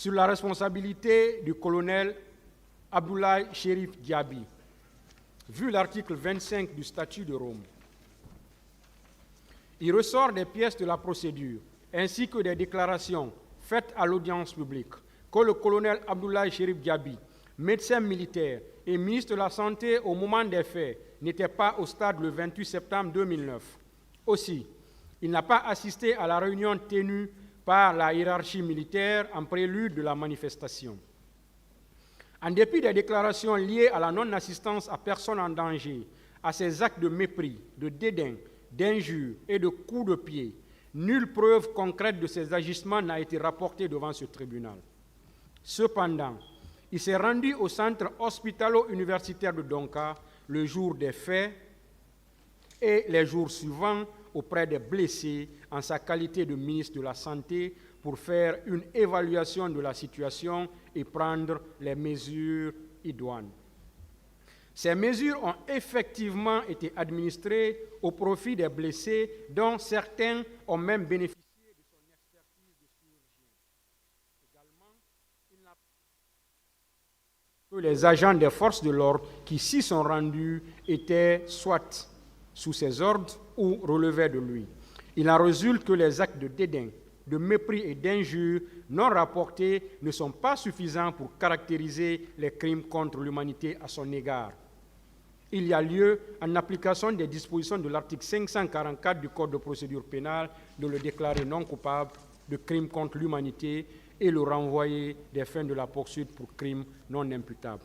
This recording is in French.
sur la responsabilité du colonel Abdoulaye Chérif Diaby, vu l'article 25 du statut de Rome. Il ressort des pièces de la procédure, ainsi que des déclarations faites à l'audience publique, que le colonel Abdoulaye Chérif Diaby, médecin militaire et ministre de la Santé au moment des faits, n'était pas au stade le 28 septembre 2009. Aussi, il n'a pas assisté à la réunion tenue par la hiérarchie militaire en prélude de la manifestation. En dépit des déclarations liées à la non-assistance à personne en danger, à ces actes de mépris, de dédain, d'injures et de coups de pied, nulle preuve concrète de ces agissements n'a été rapportée devant ce tribunal. Cependant, il s'est rendu au centre hospitalo-universitaire de Donka le jour des faits et les jours suivants auprès des blessés en sa qualité de ministre de la Santé pour faire une évaluation de la situation et prendre les mesures idoines. Ces mesures ont effectivement été administrées au profit des blessés, dont certains ont même bénéficié de son expertise de chirurgien. Également, il n'a pas que les agents des forces de l'ordre qui s'y sont rendus étaient soit sous ses ordres ou relevaient de lui. Il en résulte que les actes de dédain, de mépris et d'injures non rapportés ne sont pas suffisants pour caractériser les crimes contre l'humanité à son égard. Il y a lieu, en application des dispositions de l'article 544 du Code de procédure pénale, de le déclarer non coupable de crimes contre l'humanité et le renvoyer des fins de la poursuite pour crimes non imputables.